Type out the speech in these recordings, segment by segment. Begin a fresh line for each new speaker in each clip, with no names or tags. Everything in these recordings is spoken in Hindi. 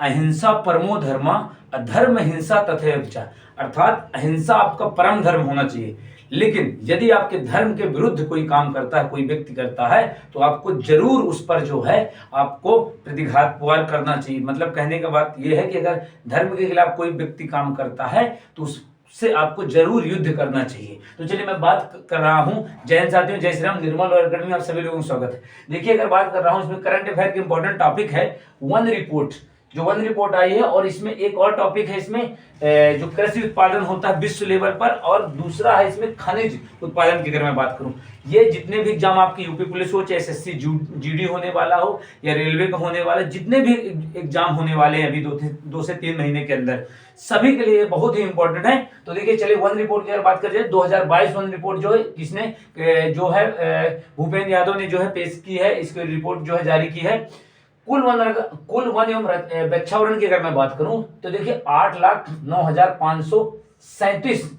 अहिंसा परमो धर्मा, अधर्म हिंसा तथैव च, अर्थात अहिंसा आपका परम धर्म होना चाहिए, लेकिन यदि आपके धर्म के विरुद्ध कोई काम करता है, कोई व्यक्ति करता है, तो आपको जरूर उस पर जो है आपको प्रतिघात करना चाहिए। मतलब कहने का बात यह है कि अगर धर्म के खिलाफ कोई व्यक्ति काम करता है तो उससे आपको जरूर युद्ध करना चाहिए। तो चलिए मैं बात कर रहा हूं, जय हिंद साथियों, जय श्री राम, निर्मल और अकेडमी आप सभी लोगों का स्वागत है। देखिए अगर बात कर रहा हूं, इसमें करंट अफेयर की इंपॉर्टेंट टॉपिक है वन रिपोर्ट, जो वन रिपोर्ट आई है, और इसमें एक और टॉपिक है इसमें जो कृषि उत्पादन होता है विश्व लेवल पर, और दूसरा है इसमें खनिज उत्पादन की। अगर मैं बात करूं, ये जितने भी एग्जाम आपकी यूपी पुलिस हो, चाहे एसएससी जीडी होने वाला हो या रेलवे का होने वाला, जितने भी एग्जाम होने वाले हैं अभी 2 से 3 महीने के अंदर, सभी के लिए बहुत ही इंपॉर्टेंट है। तो देखिए चलिए वन रिपोर्ट की अगर बात करें, 2022 वन रिपोर्ट जो है किसने जो है भूपेंद्र यादव ने जो है पेश की है, इसकी रिपोर्ट जो है जारी की है। कुल वन एवं वृक्षावरण की अगर मैं बात करूं तो देखिए 8,09,537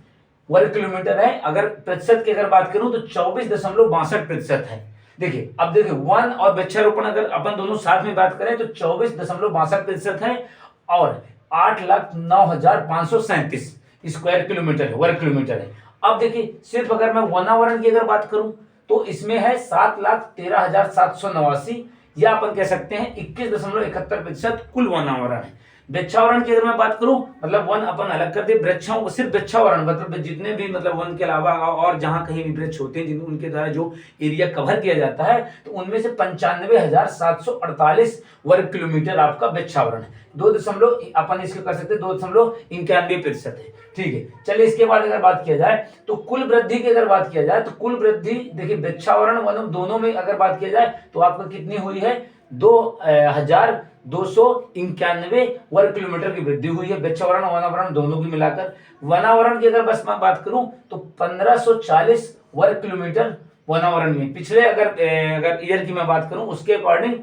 वर्ग किलोमीटर है। अगर प्रतिशत की अगर बात करूं तो 24.62% है। देखिए अब देखिए वन और वृक्षारोपण अगर अपन दोनों साथ में बात करें तो 24.62% है, और 8,09,537 स्क्वायर किलोमीटर है, वर्ग किलोमीटर है। अब देखिए सिर्फ अगर मैं वनावरण की अगर बात करूं तो इसमें है 7,13,789, या अपन कह सकते हैं 21.71% कुल वनावरण है। वृक्षावरण की अगर मैं बात करूं, मतलब वन अपन अलग कर दे, वृक्षों सिर्फ वृक्षावरण मतलब जितने भी मतलब वन के अलावा और जहां कहीं भी वृक्ष होते हैं उनके द्वारा जो एरिया कवर किया जाता है, तो उनमें से 95,748 वर्ग किलोमीटर आपका वृक्षावरण है। अपन इसको कर सकते हैं 2.91% है। ठीक है, चलिए इसके बाद अगर बात किया जाए तो कुल वृद्धि की अगर बात किया जाए तो कुल वृद्धि देखिए वृक्षावरण वन दोनों में अगर बात किया जाए तो आपका कितनी हुई है, 2,291 वर्ग किलोमीटर की वृद्धि हुई है, वृक्षावरण और वनावरण दोनों की मिलाकर। वनावरण की अगर बस मैं बात करूं तो 1540 वर्ग किलोमीटर वनावरण में, पिछले अगर ईयर की मैं बात करूं उसके अकॉर्डिंग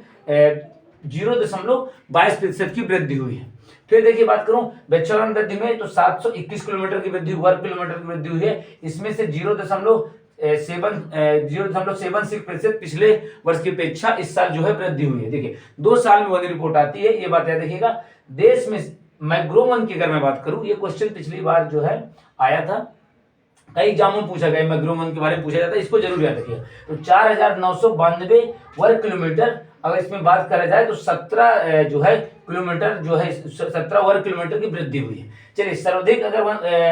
0.22% की वृद्धि हुई है। फिर देखिए बात करूं वृक्षावरण वृद्धि में तो 721 किलोमीटर की वृद्धि, वर्ग किलोमीटर की वृद्धि हुई है। इसमें से 0.76% पिछले वर्ष की अपेक्षा इस साल जो है वृद्धि हुई है। देखिए 2 साल में वन रिपोर्ट आती है, ये बात याद रखिएगा। देश में मैंग्रोव वन की अगर मैं बात करूं, ये क्वेश्चन पिछली बार जो है आया था, कई एग्जामों में पूछा गया, मैंग्रोव वन के बारे में पूछा जाता है, इसको जरूर याद रखिएगा। तो 4,992 वर्ग किलोमीटर अगर इसमें बात करा जाए तो 17 जो है किलोमीटर जो है 17 वर्ग किलोमीटर की वृद्धि हुई है। चलिए सर्वाधिक अगर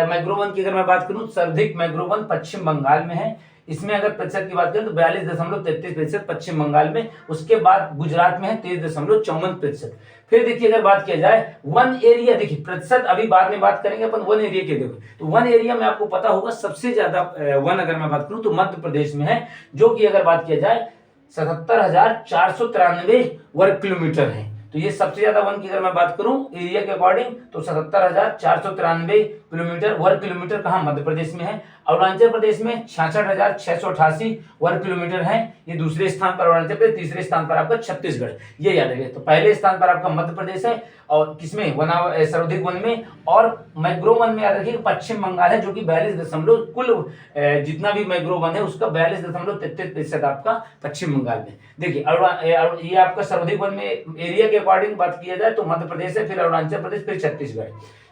मैंग्रोव वन की अगर मैं बात करूं, सर्वाधिक मैंग्रोव वन पश्चिम बंगाल में है। इसमें अगर प्रतिशत की बात करें तो 42.33% पश्चिम बंगाल में, उसके बाद गुजरात में है 23.54%। फिर देखिए अगर बात किया जाए वन एरिया, देखिए प्रतिशत अभी बाद में बात करेंगे अपन वन एरिया के। देखो तो वन एरिया में आपको पता होगा सबसे ज्यादा वन अगर मैं बात करूं तो मध्य प्रदेश में है, जो कि अगर बात किया जाए 77,493 वर्ग किलोमीटर है। तो ये सबसे ज्यादा वन की अगर मैं बात करूं एरिया के अकॉर्डिंग तो 77,493 किलोमीटर वर्ग किलोमीटर कहां, मध्य प्रदेश में है। अरुणाचल प्रदेश में 66,688 वर्ग किलोमीटर है, ये दूसरे स्थान पर अरुणाचल प्रदेश, तीसरे स्थान पर आपका छत्तीसगढ़, ये याद रखिए। तो पहले स्थान पर आपका मध्य प्रदेश है, और किसमें सर्वाधिक वन में, और मैंग्रोव वन में याद रखिए पश्चिम बंगाल है, जो कि 42 कुल जितना भी मैंग्रोव वन है उसका 42.33% आपका पश्चिम बंगाल में। देखिए ये आपका सर्वाधिक वन में एरिया के अकॉर्डिंग बात किया जाए तो मध्य प्रदेश है, फिर अरुणाचल प्रदेश, फिर छत्तीसगढ़।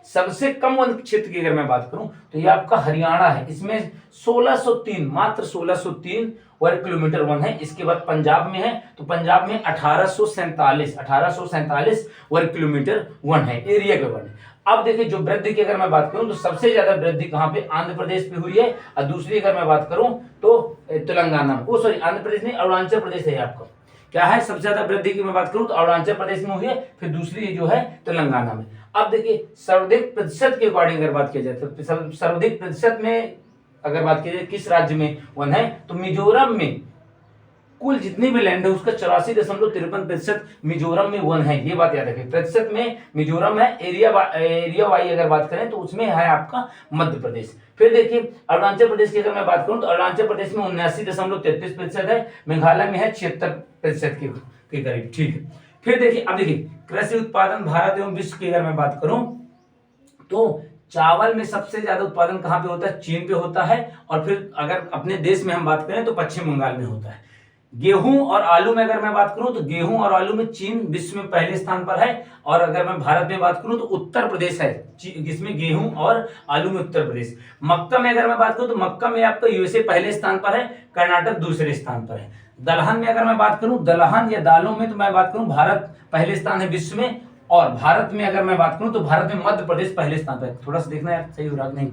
सबसे कम वन क्षेत्र की अगर मैं बात करूं तो ये आपका हरियाणा है, इसमें 1603 मात्र 1603 वर्ग किलोमीटर वन है। इसके बाद पंजाब में है, तो पंजाब में 1847 वर्ग किलोमीटर वन है, एरिया का वन है। अब देखिए जो वृद्धि की अगर मैं बात करूं तो सबसे ज्यादा वृद्धि कहां पे, आंध्र प्रदेश पे हुई है, और दूसरी अगर मैं बात करूं तो तेलंगाना में, आंध्र प्रदेश नहीं अरुणाचल प्रदेश है आपका, क्या है सबसे ज्यादा वृद्धि की मैं बात करूं तो अरुणाचल प्रदेश में हुई है, फिर दूसरी जो है तेलंगाना में। अब देखिए सर्वाधिक प्रतिशत के अकॉर्डिंग अगर बात की जाए तो सर्वाधिक प्रतिशत में अगर बात की जाए किस राज्य में वन है, तो मिजोरम में कुल जितनी भी लैंड है उसका 84.53% मिजोरम में वन है, ये बात याद रखें। प्रतिशत में मिजोरम है, एरिया वाई अगर बात करें तो उसमें है आपका मध्य प्रदेश। फिर देखिए अरुणाचल प्रदेश की अगर मैं बात करूं तो अरुणाचल प्रदेश में 79.33% है, मेघालय में है 76% के करीब। ठीक है, फिर देखिए अब देखिए कृषि उत्पादन भारत एवं विश्व की अगर मैं बात करूं तो चावल में सबसे ज्यादा उत्पादन कहां पे होता है, चीन पे होता है, और फिर अगर अपने देश में हम बात करें तो पश्चिम बंगाल में होता है। गेहूं और आलू में अगर मैं बात करूं तो गेहूं और आलू में चीन विश्व में पहले स्थान पर है। और अगर मैं भारत में बात करूं तो उत्तर प्रदेश है जिसमें गेहूं और आलू में उत्तर प्रदेश। मक्का में अगर मैं बात करूं तो मक्का में आपका यूएसए पहले स्थान पर है, कर्नाटक दूसरे स्थान पर है। दलहन में अगर मैं बात करूं, दलहन या दालों में तो मैं बात करूं भारत पहले स्थान है विश्व में। और भारत में अगर मैं बात करूं तो भारत में मध्य प्रदेश पहले स्थान पर है। थोड़ा सा देखना यार सही हो रहा नहीं।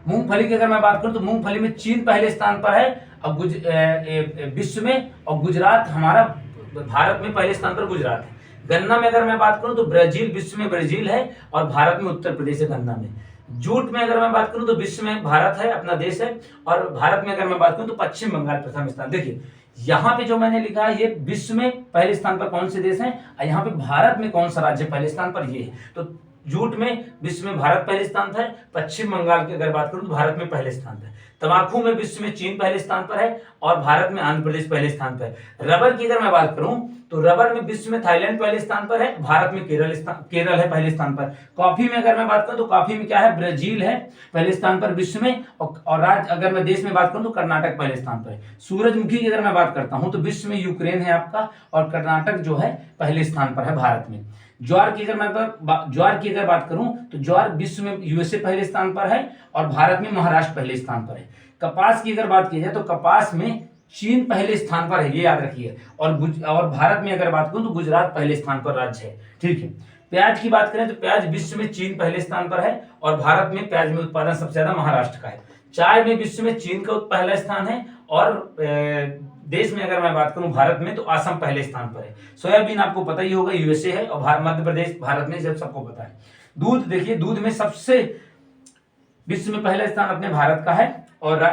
मूंगफली की अगर मैं बात करूं तो मूंगफली में चीन पहले स्थान पर है और विश्व में, और गुजरात हमारा भारत में पहले स्थान पर गुजरात है। गन्ना में अगर मैं बात करूं तो ब्राजील विश्व में ब्राजील है और भारत में उत्तर प्रदेश है गन्ना में। जूट में अगर मैं बात करूं तो विश्व में भारत है, अपना देश है। और भारत में अगर मैं बात करूं तो पश्चिम बंगाल प्रथम स्थान। देखिए यहाँ पे जो मैंने लिखा है ये विश्व में पहले स्थान पर कौन से देश हैं और यहाँ पे भारत में कौन सा राज्य पहले स्थान पर, ये है। तो जूट में विश्व में भारत पहले स्थान पर है। पश्चिम बंगाल की अगर बात करूं तो भारत में पहले स्थान पर है। तंबाकू में विश्व में चीन पहले स्थान पर है और भारत में आंध्र प्रदेश पहले स्थान पर है। रबर की अगर मैं बात करूं तो रबर में विश्व में थाईलैंड पहले स्थान पर है, भारत में केरल है पहले स्थान पर। कॉफी में अगर मैं बात करूं तो कॉफी में क्या है, ब्राजील है पहले स्थान पर विश्व में। और राज्य अगर मैं देश में बात करूं तो कर्नाटक पहले स्थान पर है। सूरजमुखी की अगर मैं बात करता हूं तो विश्व में यूक्रेन है आपका और कर्नाटक जो है पहले स्थान पर है भारत में। ज्वार की अगर बात करूं तो ज्वार विश्व में यूएसए पहले स्थान पर है और भारत में महाराष्ट्र पहले स्थान पर है। कपास की अगर बात की जाए तो कपास में चीन पहले स्थान पर है, ये याद रखिए। और भारत में अगर बात करूं तो गुजरात पहले स्थान पर राज्य है, ठीक है। प्याज की बात करें तो प्याज विश्व में चीन पहले स्थान पर है और भारत में प्याज में उत्पादन सबसे ज्यादा महाराष्ट्र का है। चाय में विश्व में चीन का पहला स्थान है और देश में अगर मैं बात करूं भारत में तो असम पहले स्थान पर है। सोयाबीन आपको पता ही होगा यूएसए है और मध्य प्रदेश भारत में, जब सबको पता है। दूध देखिए, दूध में सबसे विश्व में पहला स्थान अपने भारत का है और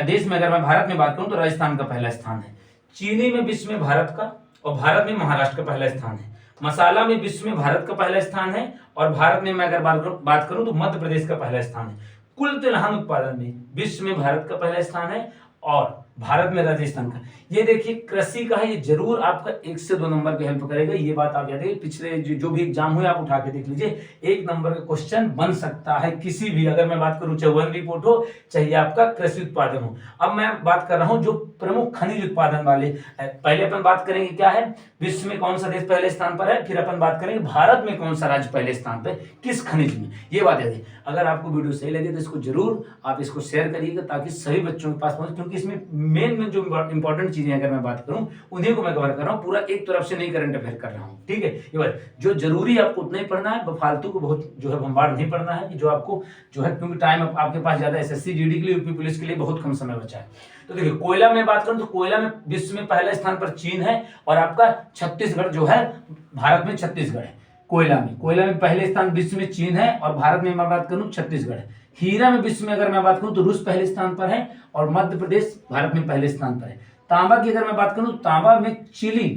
देश में अगर मैं भारत में बात करूं तो राजस्थान का पहला स्थान है। चीनी में विश्व में भारत का और भारत में महाराष्ट्र का पहला स्थान है। मसाला में विश्व में भारत का पहला स्थान है और भारत में मैं अगर बात करूं तो मध्य प्रदेश का पहला स्थान है। कुल तिलहन उत्पादन में विश्व में भारत का पहला स्थान है और भारत में राजस्थान का। ये देखिए कृषि का है, ये जरूर आपका 1 से 2 नंबर की हेल्प करेगा, ये बात आप याद रखिए। पिछले जो भी एग्जाम हुए आप उठा के देख लीजिए, 1 नंबर का क्वेश्चन बन सकता है किसी भी, अगर मैं बात करूं चाहे वन रिपोर्ट हो चाहे आपका कृषि उत्पादन हो। अब मैं बात कर रहा हूं जो प्रमुख खनिज उत्पादन वाले। पहले अपन बात करेंगे क्या है, विश्व में कौन सा देश पहले स्थान पर है, फिर अपन बात करेंगे भारत में कौन सा राज्य पहले स्थान पर, किस खनिज में, ये बात याद है। अगर आपको वीडियो सही लगे तो इसको जरूर आप इसको शेयर करिएगा ताकि सभी बच्चों के पास पहुंचे, क्योंकि इसमें मेन जो इंपॉर्टेंट चीजें अगर मैं बात करूं उन्हीं को मैं कवर कर रहा हूं, पूरा एक तरफ से नहीं करंट अफेयर कर रहा हूं, ठीक है। ये बात जो जरूरी है आपको उतना ही पढ़ना है, फालतू को बहुत जो है बम्बार्ड नहीं पढ़ना है, कि जो आपको जो है, क्योंकि टाइम आपके पास ज्यादा, एसएससी जीडी के लिए, यूपी पुलिस के लिए बहुत कम समय बचा है। तो देखिए कोयला में बात करूं तो कोयला में विश्व में पहला स्थान पर चीन है और आपका छत्तीसगढ़ जो है भारत में छत्तीसगढ़ है। कोयला में पहले स्थान विश्व में चीन है और भारत में मैं बात करूं छत्तीसगढ़ है। हीरा में विश्व में अगर मैं बात करूं तो रूस पहले स्थान पर है और मध्य प्रदेश भारत में पहले स्थान पर है। तांबा की अगर मैं बात करूं तो तांबा में चिली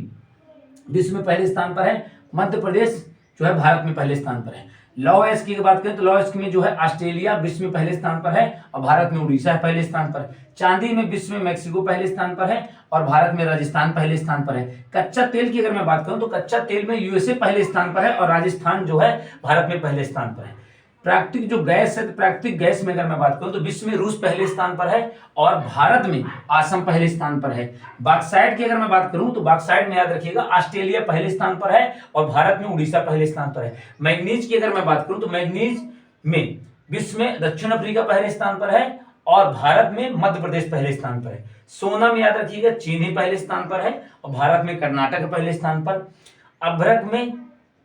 विश्व में पहले स्थान पर है, मध्य प्रदेश जो है भारत में पहले स्थान पर है। लॉ एस्क की बात करें तो लॉ एस्क में जो है ऑस्ट्रेलिया विश्व में पहले स्थान पर है और भारत में उड़ीसा है पहले स्थान पर। चांदी में विश्व में मैक्सिको पहले स्थान पर है और भारत में राजस्थान पहले स्थान पर है। कच्चा तेल की अगर मैं बात करूं तो कच्चा तेल में यूएसए पहले स्थान पर है और राजस्थान जो है भारत में पहले स्थान पर है। प्राकृतिक जो गैस है, प्राकृतिक गैस में अगर मैं बात करूं तो विश्व में रूस पहले स्थान पर है और भारत में असम पहले स्थान पर है। बॉक्साइट की अगर मैं बात करूं तो बॉक्साइट में याद रखिएगा ऑस्ट्रेलिया पहले स्थान पर है और भारत में उड़ीसा पहले स्थान पर है। मैग्नीज की अगर मैं बात करूं तो मैग्नीज में विश्व में दक्षिण अफ्रीका पहले स्थान पर है और भारत में मध्य प्रदेश पहले स्थान पर है। सोना में याद रखिएगा चीन ही पहले स्थान पर है और भारत में कर्नाटक पहले स्थान पर। अभ्रक में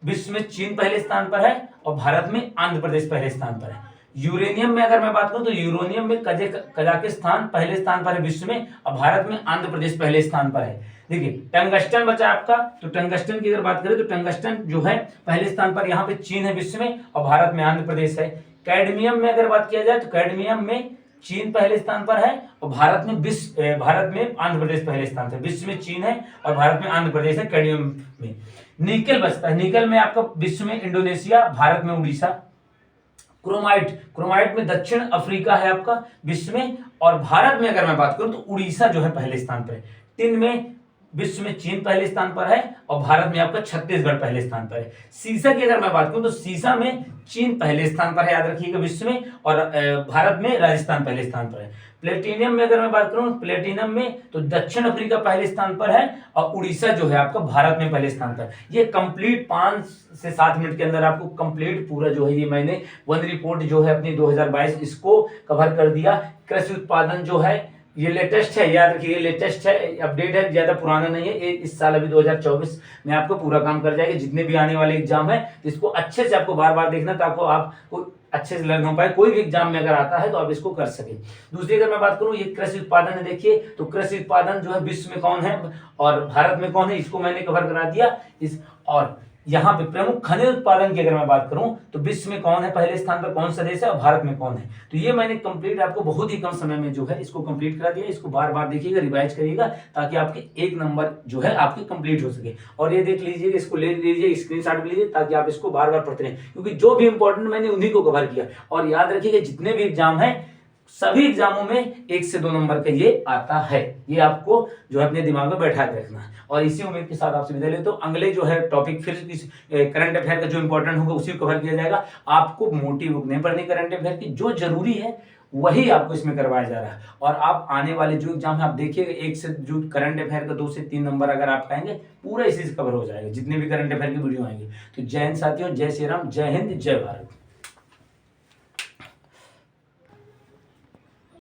विश्व में चीन पहले स्थान पर है और भारत में आंध्र प्रदेश पहले स्थान पर है। यूरेनियम में अगर मैं बात करूं तो यूरेनियम में कजाकिस्तान पहले स्थान पर है विश्व में और भारत में आंध्र प्रदेश पहले स्थान पर है। देखिए टंगस्टन बचा आपका, तो टंगस्टन की अगर बात करें तो टंगस्टन जो है पहले स्थान पर यहाँ पे चीन है विश्व में और भारत में आंध्र प्रदेश है। कैडमियम में अगर बात किया जाए तो कैडमियम में चीन पहले स्थान पर है और भारत में आंध्र प्रदेश पहले स्थान पर। विश्व में चीन है और भारत में आंध्र प्रदेश है कैडमियम में। निकल बचता है, निकल में आपका विश्व में इंडोनेशिया, भारत में उड़ीसा। क्रोमाइट में दक्षिण अफ्रीका है आपका विश्व में और भारत में अगर मैं बात करूं तो उड़ीसा जो है पहले स्थान पर है। टिन में विश्व में चीन पहले स्थान पर है और भारत में आपका छत्तीसगढ़ पहले स्थान पर है। सीसा की अगर मैं बात करूं तो सीसा में चीन पहले स्थान पर है, याद रखिएगा विश्व में, और भारत में राजस्थान पहले स्थान पर है। प्लेटिनियम में अगर मैं बात करूं, प्लेटिनम में तो दक्षिण अफ्रीका पहले स्थान पर है और उड़ीसा जो है आपका भारत में पहले स्थान पर। ये कंप्लीट 5 से 7 मिनट के अंदर आपको कंप्लीट पूरा जो है ये मैंने वन रिपोर्ट जो है अपनी 2022 इसको कवर कर दिया। कृषि उत्पादन जो है ये लेटेस्ट है, याद रखिए ये लेटेस्ट है, अपडेट है, ज्यादा पुराना नहीं है। ये इस साल अभी 2024 में आपको पूरा काम कर जाएगा। जितने भी आने वाले एग्जाम है इसको अच्छे से आपको बार बार देखना ताकि आपको अच्छे से लर्न हो पाए, कोई भी एग्जाम में अगर आता है तो आप इसको कर सके। दूसरी अगर मैं बात करूं, ये कृषि उत्पादन है, देखिए तो कृषि उत्पादन जो है विश्व में कौन है और भारत में कौन है, इसको मैंने कवर करा दिया। इस और यहाँ पे प्रमुख खनिज उत्पादन की अगर मैं बात करूं तो विश्व में कौन है पहले स्थान पर, कौन सा देश है और भारत में कौन है, तो ये मैंने कंप्लीट आपको बहुत ही कम समय में जो है इसको कंप्लीट करा दिया। इसको बार बार देखिएगा, रिवाइज करिएगा ताकि आपके 1 नंबर जो है आपके कंप्लीट हो सके। और ये देख लीजिए, इसको ले लीजिए, स्क्रीनशॉट लीजिए ताकि आप इसको बार बार पढ़ते रहें, क्योंकि जो भी इंपॉर्टेंट मैंने उन्हीं को कवर किया। और याद रखिएगा जितने भी एग्जाम है सभी एग्जामों में 1 से 2 नंबर का ये आता है, ये आपको जो है अपने दिमाग में बैठा के रखना है। और इसी उम्मीद के साथ आपसे विदा लेते तो अगले जो है टॉपिक फिर इस करंट अफेयर का जो इंपॉर्टेंट होगा उसी को कवर किया जाएगा। आपको मोटी बुक नहीं पढ़नी करंट अफेयर की, जो जरूरी है वही आपको इसमें करवाया जा रहा है। और आप आने वाले जो एग्जाम है आप देखिएगा, 1 से जो करंट अफेयर का 2 से 3 नंबर अगर आप पाएंगे पूरा इसी से कवर हो जाएगा, जितने भी करंट अफेयर की वीडियो आएंगे। तो जय हिंद साथियों, जय श्री राम, जय हिंद, जय भारत।